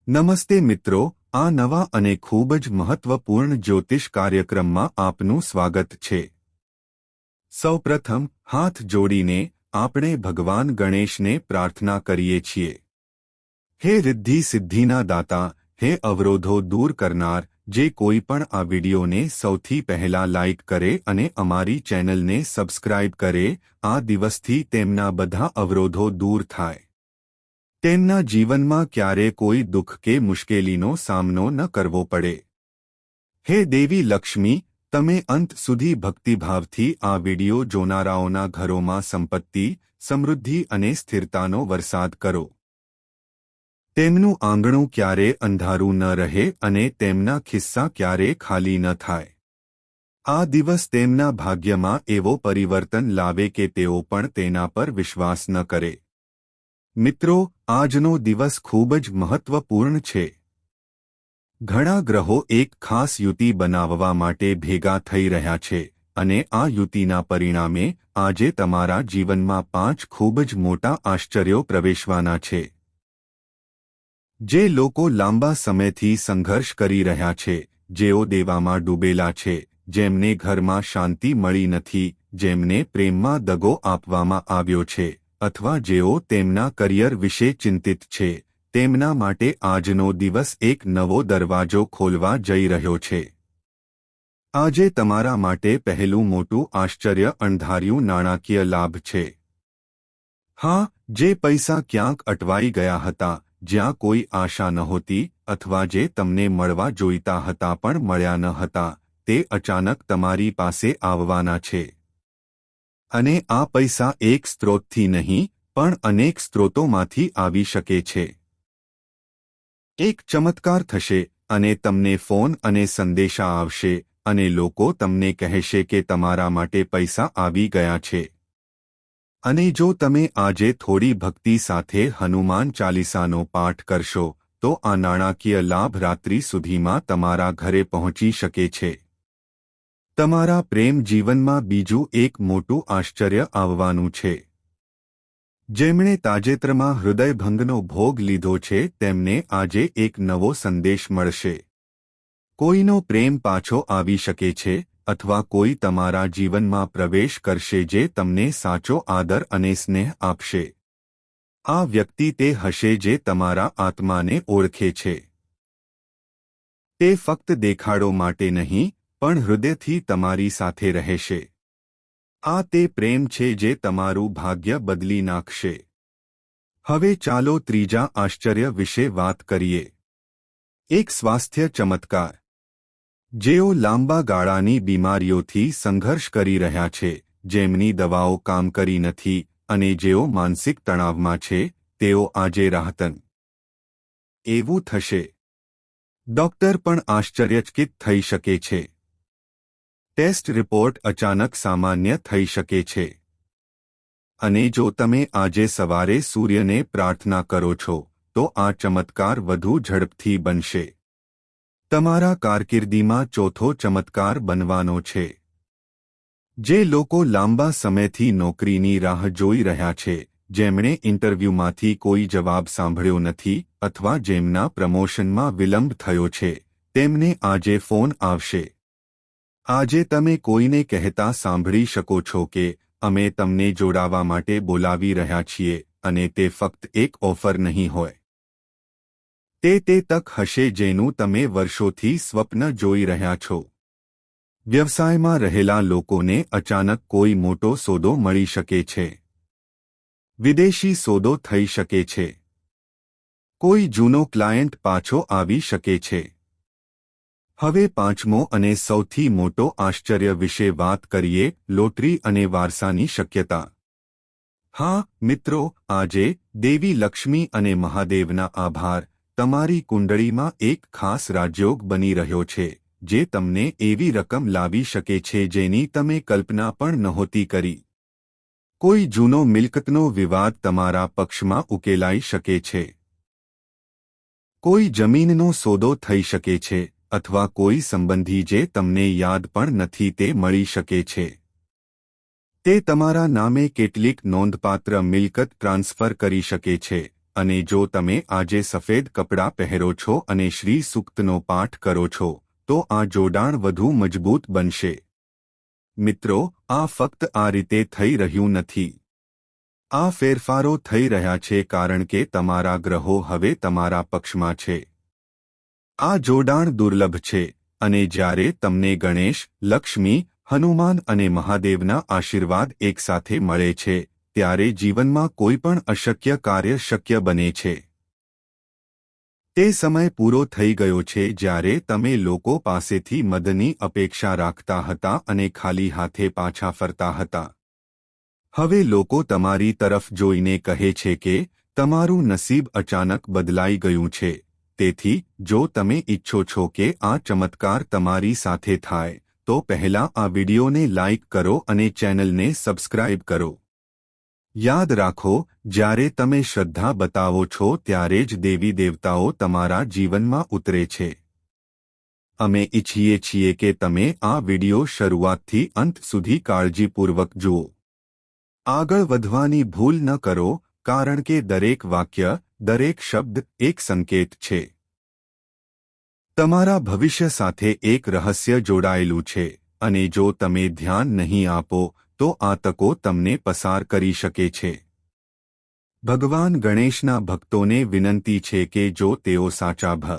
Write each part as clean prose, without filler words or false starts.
નમસ્તે મિત્રો, આ નવા અને ખૂબ જ મહત્વપૂર્ણ જ્યોતિષ કાર્યક્રમમાં આપનું સ્વાગત છે. સૌપ્રથમ હાથ જોડીને આપણે ભગવાન ગણેશને પ્રાર્થના કરીએ છીએ. હે રિદ્ધિ સિદ્ધિના દાતા, હે અવરોધો દૂર કરનાર, જે કોઈ પણ આ વિડિયોને સૌથી પહેલા લાઇક કરે અને અમારી ચેનલને સબસ્ક્રાઇબ કરે, આ દિવસથી તેમના બધા અવરોધો દૂર થાય. તેમના જીવનમાં ક્યારે કોઈ દુઃખ કે મુશ્કેલીનો સામનો ન કરવો પડે. હે દેવી લક્ષ્મી, તમે અંત સુધી ભક્તિભાવથી આ વિડિયો જોનારાઓના ઘરોમાં સંપત્તિ, સમૃદ્ધિ અને સ્થિરતાનો વરસાદ કરો. તેમનું આંગણું ક્યારે અંધારું ન રહે અને તેમના ખિસ્સા ક્યારે ખાલી ન થાય. આ દિવસ તેમના ભાગ્યમાં એવો પરિવર્તન લાવે કે તેઓ પણ તેના પર વિશ્વાસ ન કરે. મિત્રો, આજનો દિવસ ખૂબ જ મહત્વપૂર્ણ છે. ઘણા ગ્રહો એક ખાસ યુતિ બનાવવા માટે ભેગા થઈ રહ્યા છે અને આ યુતિના પરિણામે આજે તમારા જીવનમાં 5 ખૂબ જ મોટા આશ્ચર્યો પ્રવેશવાના છે. જે લોકો લાંબા સમયથી સંઘર્ષ કરી રહ્યા છે, જેઓ દેવામાં ડૂબેલા છે, જેમને ઘરમાં શાંતિ મળી નથી, જેમને પ્રેમમાં દગો આપવામાં આવ્યો છે, અથવા જેઓ તેમના કરિયર વિશે ચિંતિત છે, તેમના માટે આજનો દિવસ એક નવો દરવાજો ખોલવા જઈ રહ્યો છે. આજે તમારા માટે પહેલું મોટું આશ્ચર્ય અણધાર્યું નાણાકીય લાભ છે. હા, જે પૈસા ક્યાંક અટવાઈ ગયા હતા, જ્યાં કોઈ આશા નહોતી, અથવા જે તમને મળવા જોઈતા હતા પણ મળ્યા ન હતા, તે અચાનક તમારી પાસે આવવાના છે. અને આ પૈસા એક સ્ત્રોતથી નહીં, પણ અનેક સ્ત્રોતોમાંથી આવી શકે છે. એક ચમત્કાર થશે અને તમને ફોન અને સંદેશા આવશે અને લોકો તમને કહેશે કે તમારા માટે પૈસા આવી ગયા છે. અને જો તમે આજે થોડી ભક્તિ સાથે હનુમાન ચાલીસાનો પાઠ કરશો, તો આ નાણાકીય લાભ રાત્રિ સુધીમાં તમારા ઘરે પહોંચી શકે છે. તમારા પ્રેમ જીવનમાં બીજું એક મોટું આશ્ચર્ય આવવાનું છે. જેમણે તાજેતરમાં હૃદયભંગનો ભોગ લીધો છે તેમને આજે એક નવો સંદેશ મળશે. કોઈનો પ્રેમ પાછો આવી શકે છે, અથવા કોઈ તમારા જીવનમાં પ્રવેશ કરશે જે તમને સાચો આદર અને સ્નેહ આપશે. આ વ્યક્તિ તે હશે જે તમારા આત્માને ઓળખે છે. તે ફક્ત દેખાડો માટે નહીં, પણ હૃદયથી તમારી સાથે રહેશે. આ તે પ્રેમ છે જે તમારું ભાગ્ય બદલી નાખશે. હવે ચાલો ત્રીજા આશ્ચર્ય વિશે વાત કરીએ. એક સ્વાસ્થ્ય ચમત્કાર. જેઓ લાંબા ગાળાની બીમારીઓથી સંઘર્ષ કરી રહ્યા છે, જેમની દવાઓ કામ કરી નથી અને જેઓ માનસિક તણાવમાં છે, તેઓ આજે રાહતન. એવું થશે. ડોક્ટર પણ આશ્ચર્યચકિત થઈ શકે છે. ટેસ્ટ રિપોર્ટ અચાનક સામાન્ય થઈ શકે છે. અને જો તમે આજે સવારે સૂર્યને પ્રાર્થના કરો છો, તો આ ચમત્કાર વધુ ઝડપથી બનશે. તમારા કારકિર્દીમાં ચોથો ચમત્કાર બનવાનો છે. જે લોકો લાંબા સમયથી નોકરીની રાહ જોઈ રહ્યા છે, જેમણે ઇન્ટરવ્યૂમાંથી કોઈ જવાબ સાંભળ્યો નથી અથવા જેમના પ્રમોશનમાં વિલંબ થયો છે, તેમને આજે ફોન આવશે. આજે તમે કોઈને કહેતા સાંભળી શકો છો કે અમે તમને જોડાવા માટે બોલાવી રહ્યા છીએ, અને તે ફક્ત એક ઓફર નહીં હોય. તે તક હશે જેનું તમે વર્ષોથી સ્વપ્ન જોઈ રહ્યા છો. વ્યવસાયમાં રહેલા લોકોને અચાનક કોઈ મોટો સોદો મળી શકે છે. વિદેશી સોદો થઈ શકે છે. કોઈ જૂનો ક્લાયન્ટ પાછો આવી શકે છે. હવે પાંચમો અને સૌથી મોટો આશ્ચર્ય વિશે વાત કરીએ, લોટરી અને વારસાની શક્યતા. હા, મિત્રો, આજે દેવી લક્ષ્મી અને મહાદેવના આભાર, તમારી કુંડળીમાં એક ખાસ રાજયોગ બની રહ્યો છે, જે તમને એવી રકમ લાવી શકે છે જેની તમે કલ્પના પણ નહોતી કરી. કોઈ જૂનો મિલકતનો વિવાદ તમારા પક્ષમાં ઉકેલાઈ શકે છે. કોઈ જમીનનો સોદો થઈ શકે છે, અથવા કોઈ સંબંધી જે તમને યાદ પણ નથી તે મળી શકે છે. તે તમારા નામે કેટલીક નોંધપાત્ર મિલકત ટ્રાન્સફર કરી શકે છે, અને જો તમે આજે સફેદ કપડાં પહેરો છો અને શ્રી સૂક્તનો પાઠ કરો છો તો આ જોડાણ વધુ મજબૂત બનશે. મિત્રો, આ ફક્ત આ રીતે થઈ રહ્યું નથી. આ ફેરફારો થઈ રહ્યા છે કારણ કે તમારા ગ્રહો હવે તમારા પક્ષમાં છે. આ જોડાણ દુર્લભ છે અને જ્યારે તમને ગણેશ, લક્ષ્મી, હનુમાન અને મહાદેવના આશીર્વાદ એકસાથે મળે છે ત્યારે જીવનમાં કોઈપણ અશક્ય કાર્ય શક્ય બને છે. તે સમય પૂરો થઈ ગયો છે જ્યારે તમે લોકો પાસેથી મદદની અપેક્ષા રાખતા હતા અને ખાલી હાથે પાછા ફરતા હતા. હવે લોકો તમારી તરફ જોઈને કહે છે કે તમારું નસીબ અચાનક બદલાઈ ગયું છે. તેથી જો તમે ઈચ્છો છો કે આ ચમત્કાર તમારી સાથે થાય તો પહેલા આ વિડિયોને લાઇક કરો અને ચેનલને સબસ્ક્રાઇબ કરો. યાદ રાખો, જ્યારે તમે શ્રદ્ધા બતાવો છો ત્યારે જ દેવી દેવતાઓ તમારા જીવનમાં ઉતરે છે. અમે ઈચ્છીએ છીએ કે તમે આ વિડિયો શરૂઆતથી અંત સુધી કાળજીપૂર્વક જુઓ. આગળ વધવાની ભૂલ ન કરો કારણ કે દરેક વાક્ય, દરેક શબ્દ એક સંકેત છે. તમારા ભવિષ્ય સાથે એક રહસ્ય જોડાયેલું છે અને જો તમે ધ્યાન નહીં આપો તો આ તકો તમને પસાર કરી શકે છે. ભગવાન ગણેશના ભક્તોને વિનંતી છે કે જો તેઓ સાચા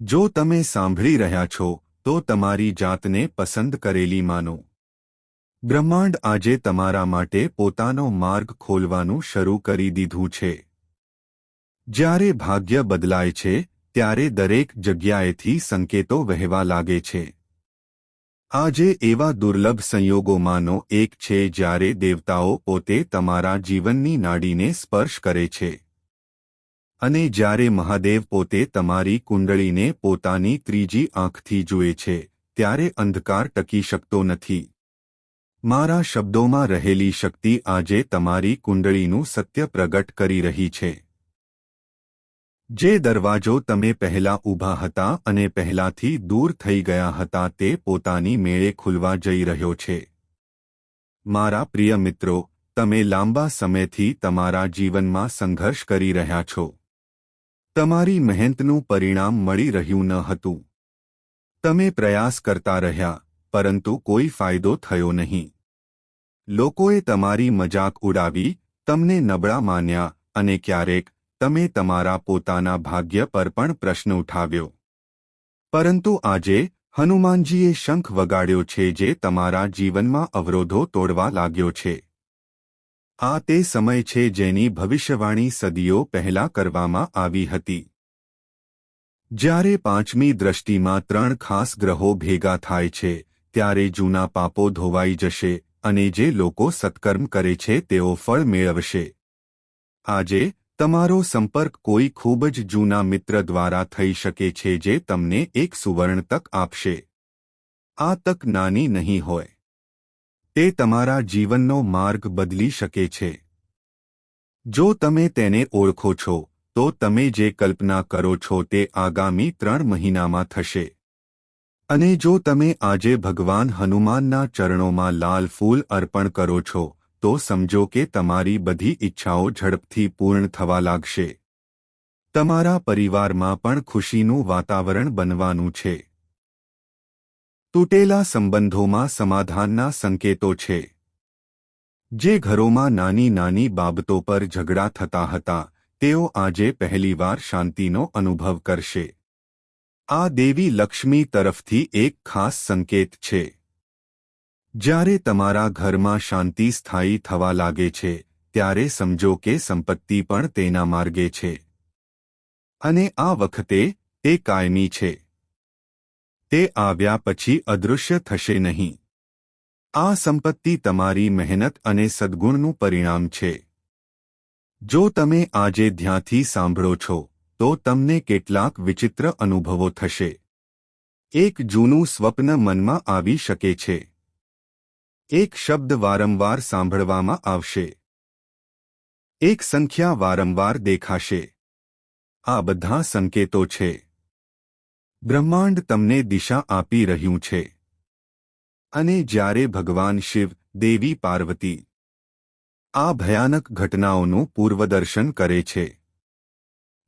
જો તમે સાંભળી રહ્યા છો તો તમારી જાતને પસંદ કરેલી માનો. બ્રહ્માંડ આજે તમારા માટે પોતાનો માર્ગ ખોલવાનું શરૂ કરી દીધું છે. જ્યારે ભાગ્ય બદલાય છે ત્યારે દરેક જગ્યાએથી સંકેતો વહેવા લાગે છે. આજે એવા દુર્લભ સંયોગોમાંનો એક છે જ્યારે દેવતાઓ પોતે તમારા જીવનની નાડીને સ્પર્શ કરે છે. અને જ્યારે મહાદેવ પોતે તમારી કુંડળીને પોતાની ત્રીજી આંખથી જુએ છે ત્યારે અંધકાર ટકી શકતો નથી. મારા શબ્દોમાં રહેલી શક્તિ આજે તમારી કુંડળીનું સત્ય પ્રગટ કરી રહી છે. જે દરવાજો તમે પહેલા ઊભા હતા અને પહેલાથી દૂર થઈ ગયા હતા તે પોતાની મેળે ખુલવા જઈ રહ્યો છે. મારા પ્રિય મિત્રો, તમે લાંબા સમયથી તમારા જીવનમાં સંઘર્ષ કરી રહ્યા છો. તમારી મહેનતનું પરિણામ મળી રહ્યું ન હતું. તમે પ્રયાસ કરતા રહ્યા પરંતુ કોઈ ફાયદો થયો નહીં. લોકોએ તમારી મજાક ઉડાવી, તમને નબળા માન્યા અને ક્યારેક તમે તમારા પોતાના ભાગ્ય પર પણ પ્રશ્ન ઉઠાવ્યો. પરંતુ આજે હનુમાનજીએ શંખ વગાડ્યો છે જે તમારા જીવનમાં અવરોધો તોડવા લાગ્યો છે. આ તે સમય છે જેની ભવિષ્યવાણી સદીઓ પહેલા કરવામાં આવી હતી. જ્યારે પાંચમી દ્રષ્ટિમાં 3 ખાસ ગ્રહો ભેગા થાય છે ત્યારે જૂના પાપો ધોવાઈ જશે અને જે લોકો સત્કર્મ કરે છે તેઓ ફળ મેળવશે. આજે તમારો સંપર્ક કોઈ ખૂબ જ જૂના મિત્ર દ્વારા થઈ શકે છે જે તમને એક સુવર્ણ તક આપશે. આ તક નાની નહીં હોય. તે તમારા જીવનનો માર્ગ બદલી શકે છે. જો તમે તેને ઓળખો છો તો તમે જે કલ્પના કરો છો તે આગામી 3 મહિનામાં થશે. અને જો તમે આજે ભગવાન હનુમાનના ચરણોમાં લાલ ફૂલ અર્પણ કરો છો તો સમજો કે તમારી બધી ઈચ્છાઓ ઝડપથી પૂર્ણ થવા લાગશે. તમારા પરિવારમાં પણ ખુશીનું વાતાવરણ બનવાનું છે. તૂટેલા સંબંધોમાં સમાધાનના સંકેતો છે. જે ઘરોમાં નાની નાની બાબતો પર ઝઘડા થતા હતા તેઓ આજે પહેલીવાર શાંતિનો અનુભવ કરશે. આ દેવી લક્ષ્મી તરફથી એક ખાસ સંકેત છે. જ્યારે તમારા ઘરમાં શાંતિ સ્થાયી થવા લાગે છે ત્યારે સમજો કે સંપત્તિ પણ તેના માર્ગે છે. અને આ વખતે તે કાયમી છે. તે આવ્યા પછી અદૃશ્ય થશે નહીં. આ સંપત્તિ તમારી મહેનત અને સદ્ગુણનું પરિણામ છે. જો તમે આજે ધ્યાનથી સાંભળો છો તો તમને કેટલાક વિચિત્ર અનુભવો થશે. એક જૂનું સ્વપ્ન મનમાં આવી શકે છે. એક શબ્દ વારંવાર સાંભળવામાં આવશે. એક સંખ્યા વારંવાર દેખાશે. આ બધા સંકેતો છે. બ્રહ્માંડ તમને દિશા આપી રહ્યું છે. અને જ્યારે ભગવાન શિવ, દેવી પાર્વતી આ ભયાનક ઘટનાઓનું પૂર્વદર્શન કરે છે.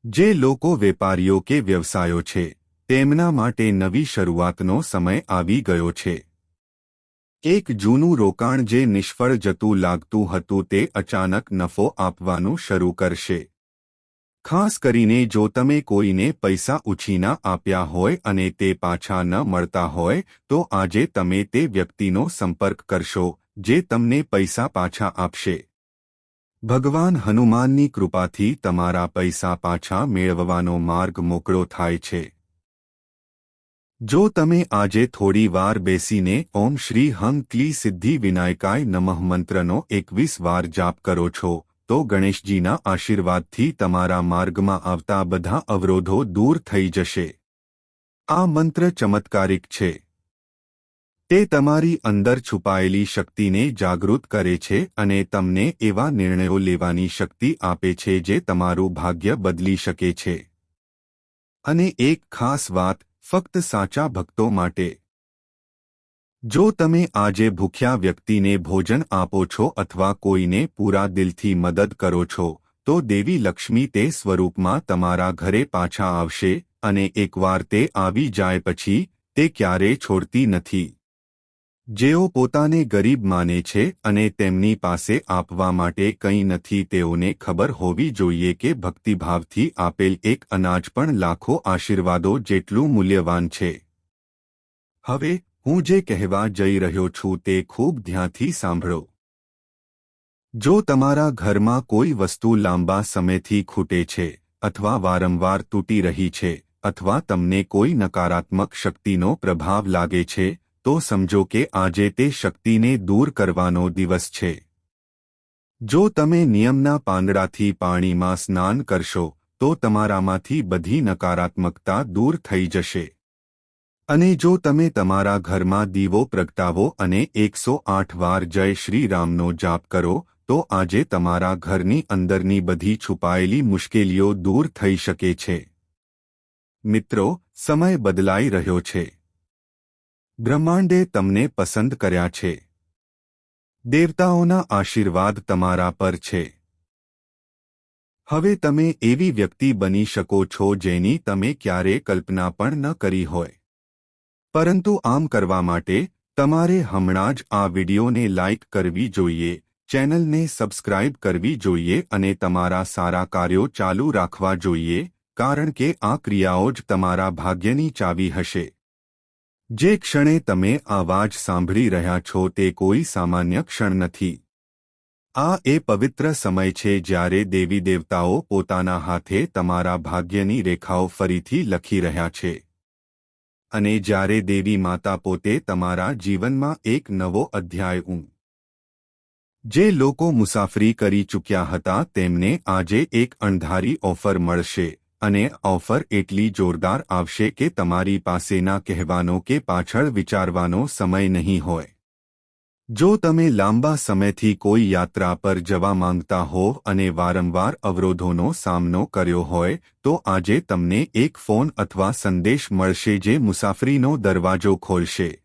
જે લોકો વેપારીઓ કે વ્યવસાયો છે તેમના માટે નવી શરૂઆતનો સમય આવી ગયો છે. એક જૂનું રોકાણ જે નિષ્ફળ જતું લાગતું હતું તે અચાનક નફો આપવાનું શરૂ કરશે. ખાસ કરીને જો તમે કોઈને પૈસા ઉછીના આપ્યા હોય અને તે પાછા ન મળતા હોય તો આજે તમે તે વ્યક્તિનો સંપર્ક કરશો જે તમને પૈસા પાછા આપશે. ભગવાન હનુમાનની કૃપાથી તમારા પૈસા પાછા મેળવવાનો માર્ગ મોકળો થાય છે. જો તમે આજે થોડી વાર બેસીને ઓમ શ્રી હં ક્લી સિદ્ધિ વિનાયકાય નમઃ મંત્રનો 21 વાર જાપ કરો છો તો ગણેશજીના આશીર્વાદથી તમારા માર્ગમાં આવતા બધા અવરોધો દૂર થઈ જશે. આ મંત્ર ચમત્કારિક છે. તે તમારી અંદર છુપાયેલી શક્તિને જાગૃત કરે છે અને તમને એવા નિર્ણયો લેવાની શક્તિ આપે છે જે તમારું ભાગ્ય બદલી શકે છે. અને એક ખાસ વાત ફક્ત સાચા ભક્તો માટે. જો તમે આજે ભૂખ્યા વ્યક્તિને ભોજન આપો છો અથવા કોઈને પૂરા દિલથી મદદ કરો છો તો દેવી લક્ષ્મી તે સ્વરૂપમાં તમારા ઘરે પાછા આવશે અને એકવાર તે આવી જાય પછી તે ક્યારેય છોડતી નથી. જેઓ પોતાને ગરીબ માને છે અને તેમની પાસે આપવા માટે કંઈ નથી તેઓને ખબર હોવી જોઈએ કે ભક્તિભાવથી આપેલ એક અનાજ પણ લાખો આશીર્વાદો જેટલું મૂલ્યવાન છે. હવે હું જે કહેવા જઈ રહ્યો છું તે ખૂબ ધ્યાનથી સાંભળો. જો તમારા ઘરમાં કોઈ વસ્તુ લાંબા સમયથી ખૂટે છે અથવા વારંવાર તૂટી રહી છે અથવા તમને કોઈ નકારાત્મક શક્તિનો પ્રભાવ લાગે છે તો સમજો કે આજે તે શક્તિને દૂર કરવાનો દિવસ છે. જો તમે નિયમના પાંદડાથી પાણીમાં સ્નાન કરશો તો તમારામાંથી બધી નકારાત્મકતા દૂર થઈ જશે. અને જો તમે તમારા ઘરમાં દીવો પ્રગટાવો અને 108 વાર જય શ્રી રામનો જાપ કરો તો આજે તમારા ઘરની અંદરની બધી છુપાયેલી મુશ્કેલીઓ દૂર થઈ શકે છે. મિત્રો, સમય બદલાઈ રહ્યો છે. બ્રહ્માંડે તમને પસંદ કર્યા છે. દેવતાઓના આશીર્વાદ તમારા પર છે. હવે તમે એવી વ્યક્તિ બની શકો છો જેની તમે ક્યારેય કલ્પના પણ ન કરી હોય. પરંતુ આમ કરવા માટે તમારે હમણાં જ આ વિડિયોને લાઇક કરવી જોઈએ, ચેનલને સબસ્ક્રાઇબ કરવી જોઈએ અને તમારા સારા કાર્યો ચાલુ રાખવા જોઈએ કારણ કે આ ક્રિયાઓ જ તમારા ભાગ્યની ચાવી હશે. જે ક્ષણે તમે આ અવાજ સાંભળી રહ્યા છો તે કોઈ સામાન્ય ક્ષણ નથી. આ એ પવિત્ર સમય છે જ્યારે દેવી દેવતાઓ પોતાના હાથે તમારા ભાગ્યની રેખાઓ ફરીથી લખી રહ્યા છે. અને જ્યારે દેવી માતા પોતે તમારા જીવનમાં એક નવો અધ્યાય જે લોકો મુસાફરી કરી ચૂક્યા હતા તેમને આજે એક અણધારી ઓફર મળશે. અને ઓફર એટલી જોરદાર આવશે કે તમારી પાસેના કહેવાનો કે પાછળ વિચારવાનો સમય નહીં હોય. જો તમે લાંબા સમયથી કોઈ યાત્રા પર જવા માંગતા હોવ અને વારંવાર અવરોધોનો સામનો કર્યો હોય તો આજે તમને એક ફોન અથવા સંદેશ મળશે જે મુસાફરીનો દરવાજો ખોલશે.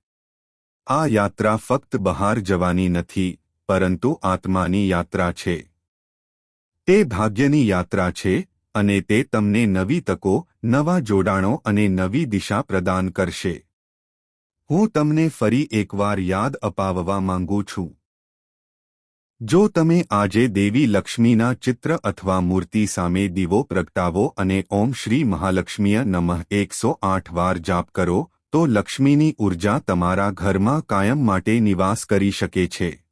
આ યાત્રા ફક્ત બહાર જવાની નથી પરંતુ આત્માની યાત્રા છે. તે ભાગ્યની યાત્રા છે. અને તે તમને નવી તકો, નવા જોડાણો અને નવી દિશા પ્રદાન કરશે. હું તમને ફરી એકવાર યાદ અપાવવા માંગુ છું. જો તમે આજે દેવી લક્ષ્મીના ચિત્ર અથવા મૂર્તિ સામે દીવો પ્રગટાવો અને ઓમ શ્રી મહાલક્ષ્મીય નમઃ 108 વાર જાપ કરો તો લક્ષ્મીની ઉર્જા તમારા ઘરમાં કાયમ માટે નિવાસ કરી શકે છે.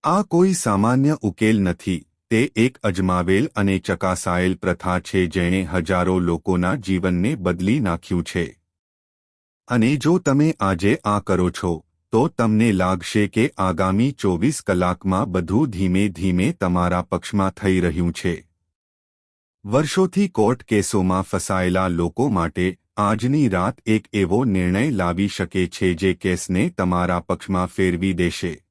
આ કોઈ સામાન્ય ઉકેલ નથી. તે એક અજમાવેલ અને ચકાસાયેલ પ્રથા છે જેણે હજારો લોકોના જીવનને બદલી નાખ્યું છે. અને જો તમે આજે આ કરો છો તો તમને લાગશે કે આગામી 24 કલાકમાં બધું ધીમે ધીમે તમારા પક્ષમાં થઈ રહ્યું છે. વર્ષોથી કોર્ટ કેસોમાં ફસાયેલા લોકો માટે આજની રાત એક એવો નિર્ણય લાવી શકે છે જે કેસને તમારા પક્ષમાં ફેરવી દેશે.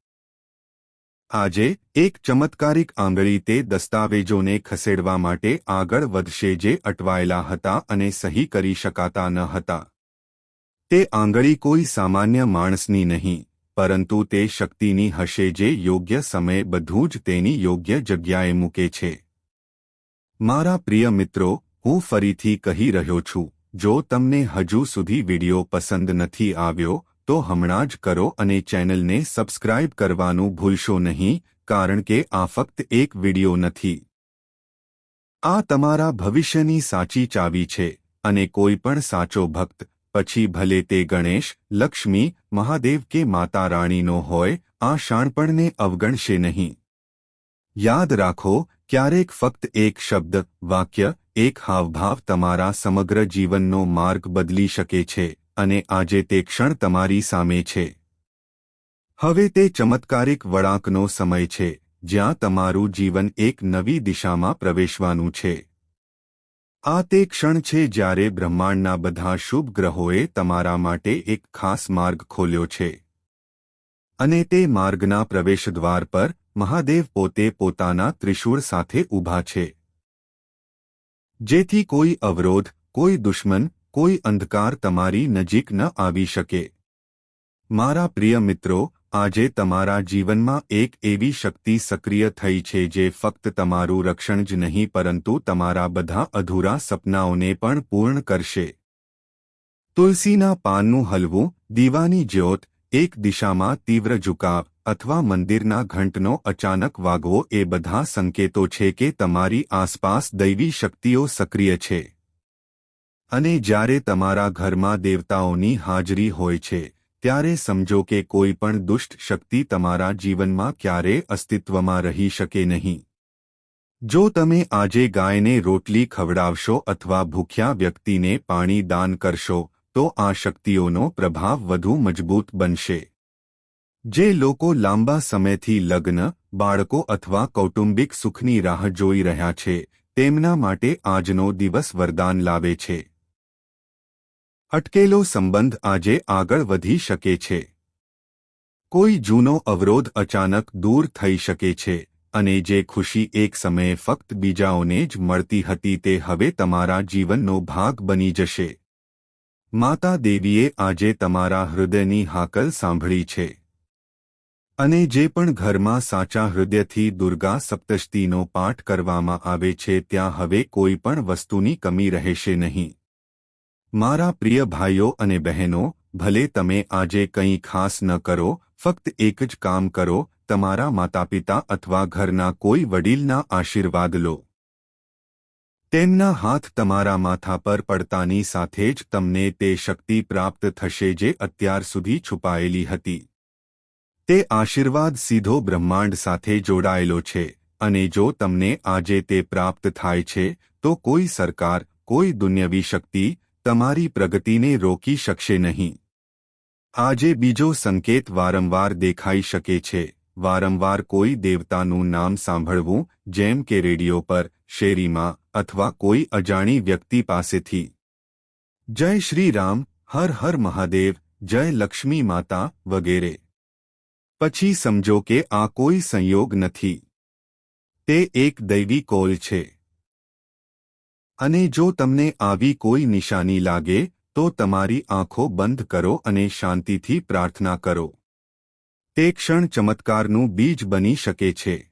આજે એક ચમત્કારિક આંગળી તે દસ્તાવેજોને ખસેડવા માટે આગળ વધશે જે અટવાયેલા હતા અને સહી કરી શકાતા ન હતા. તે આંગળી કોઈ સામાન્ય માણસની નહીં, પરંતુ તે શક્તિની હશે જે યોગ્ય સમયે બધું જ તેની યોગ્ય જગ્યાએ મૂકે છે. મારા પ્રિય મિત્રો, હું ફરીથી કહી રહ્યો છું, જો તમને હજુ સુધી વિડિયો પસંદ નથી આવ્યો તો હમણાં જ કરો અને ચેનલને સબસ્ક્રાઇબ કરવાનું ભૂલશો નહીં, કારણ કે આ ફક્ત એક વિડિયો નથી. આ તમારા ભવિષ્યની સાચી ચાવી છે અને કોઈ પણ સાચો ભક્ત, પછી ભલે તે ગણેશ, લક્ષ્મી, મહાદેવ કે માતા રાણીનો હોય, આ શાણપણને અવગણશે નહીં. યાદ રાખો, ક્યારેક ફક્ત એક શબ્દ, વાક્ય, એક હાવભાવ તમારા સમગ્ર જીવનનો માર્ગ બદલી શકે છે, અને આજે તે ક્ષણ તમારી સામે છે. હવે તે ચમત્કારિક વળાંકનો સમય છે, જ્યાં તમારું જીવન એક નવી દિશામાં પ્રવેશવાનું છે. આ તે ક્ષણ છે જ્યારે બ્રહ્માંડના બધા શુભ ગ્રહોએ તમારા માટે એક ખાસ માર્ગ ખોલ્યો છે. અને તે માર્ગના પ્રવેશદ્વાર પર મહાદેવ પોતે પોતાના ત્રિશૂળ સાથે ઊભા છે. જેથી કોઈ અવરોધ, કોઈ દુશ્મન, કોઈ અંધકાર તમારી નજીક ન આવી શકે. મારા પ્રિય મિત્રો, આજે તમારા જીવનમાં એક એવી શક્તિ સક્રિય થઈ છે જે ફક્ત તમારું રક્ષણ જ નહીં પરંતુ તમારા બધા અધૂરા સપનાઓને પણ પૂર્ણ કરશે. તુલસીના પાનનું હલવું, દીવાની જ્યોત, એક દિશામાં તીવ્ર ઝુકાવ અથવા મંદિરના ઘંટનો અચાનક વાગવો એ બધા સંકેતો છે કે તમારી આસપાસ દૈવી શક્તિઓ સક્રિય છે. અને જ્યારે તમારા ઘરમાં દેવતાઓની હાજરી હોય છે, ત્યારે સમજો કે કોઈ પણ દુષ્ટ શક્તિ તમારા જીવનમાં ક્યારેય અસ્તિત્વમાં રહી શકે નહીં. જો તમે આજે ગાયને રોટલી ખવડાવશો અથવા ભૂખ્યા વ્યક્તિને પાણી દાન કરશો, તો આ શક્તિઓનો પ્રભાવ વધુ મજબૂત બનશે. જે લોકો લાંબા સમયથી લગ્ન, બાળકો અથવા કૌટુંબિક સુખની રાહ જોઈ રહ્યા છે, તેમના માટે આજનો દિવસ વરદાન લાવે છે. અટકેલો સંબંધ આજે આગળ વધી શકે છે. કોઈ જૂનો અવરોધ અચાનક દૂર થઈ શકે છે, અને જે ખુશી એક સમયે ફક્ત બીજાઓને જ મળતી હતી તે હવે તમારા જીવનનો ભાગ બની જશે. માતા દેવીએ આજે તમારા હૃદયની હાકલ સાંભળી છે. અને જે પણ ઘરમાં સાચા હૃદયથી દુર્ગા સપ્તશતીનો પાઠ કરવામાં આવે છે ત્યાં હવે કોઈ પણ વસ્તુની કમી રહેશે નહીં. મારા પ્રિય ભાઈઓ અને બહેનો, ભલે તમે આજે કંઈ ખાસ ન કરો, ફક્ત એક જ કામ કરો, તમારા માતાપિતા અથવા ઘરના કોઈ વડીલના આશીર્વાદ લો. તેમના હાથ તમારા માથા પર પડતાની સાથે જ તમને તે શક્તિ પ્રાપ્ત થશે જે અત્યાર સુધી છુપાયેલી હતી. તે આશીર્વાદ સીધો બ્રહ્માંડ સાથે જોડાયેલો છે, અને જો તમને આજે તે પ્રાપ્ત થાય છે, તો કોઈ સરકાર, કોઈ દુન્યવી શક્તિ તમારી પ્રગતિને રોકી શકશે નહીં. આજે બીજો સંકેત વારંવાર દેખાઈ શકે છે. વારંવાર કોઈ દેવતાનું નામ સાંભળવું, જેમ કે રેડિયો પર, શેરીમાં, અથવા કોઈ અજાણી વ્યક્તિ પાસેથી. જય શ્રી રામ, હર હર મહાદેવ, જય લક્ષ્મી માતા, વગેરે. પછી સમજો કે આ કોઈ સંયોગ નથી. તે એક દૈવી કોલ છે. અને જો તમને આવી કોઈ નિશાની લાગે, તો તમારી આંખો બંધ કરો અને શાંતિથી પ્રાર્થના કરો. તે ક્ષણ ચમત્કારનું બીજ બની શકે છે.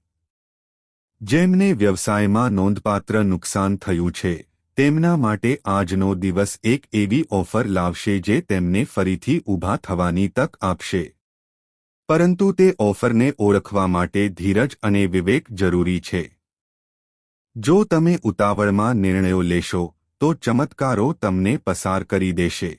જેમને વ્યવસાયમાં નોંધપાત્ર નુકસાન થયું છે, તેમના માટે આજનો દિવસ એક એવી ઓફર લાવશે જે તેમને ફરીથી ઊભા થવાની તક આપશે. પરંતુ તે ઓફરને ઓળખવા માટે ધીરજ અને વિવેક જરૂરી છે. જો તમે ઉતાવળમાં નિર્ણયો લેશો, તો ચમત્કારો તમને પસાર કરી દેશે.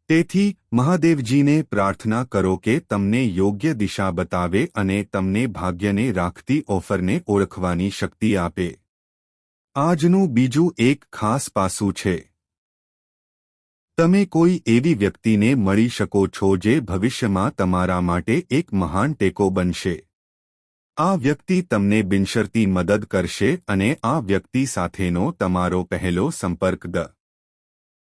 તેથી મહાદેવજીને પ્રાર્થના કરો કે તમને યોગ્ય દિશા બતાવે અને તમને ભાગ્યને રાખતી ઓફરને ઓળખવાની શક્તિ આપે. આજનું બીજું એક ખાસ પાસું છે. તમે કોઈ એવી વ્યક્તિને મળી શકો છો જે ભવિષ્યમાં તમારા માટે એક મહાન ટેકો બનશે. આ વ્યક્તિ તમને બિનશરતી મદદ કરશે અને આ વ્યક્તિ સાથેનો તમારો પહેલો સંપર્ક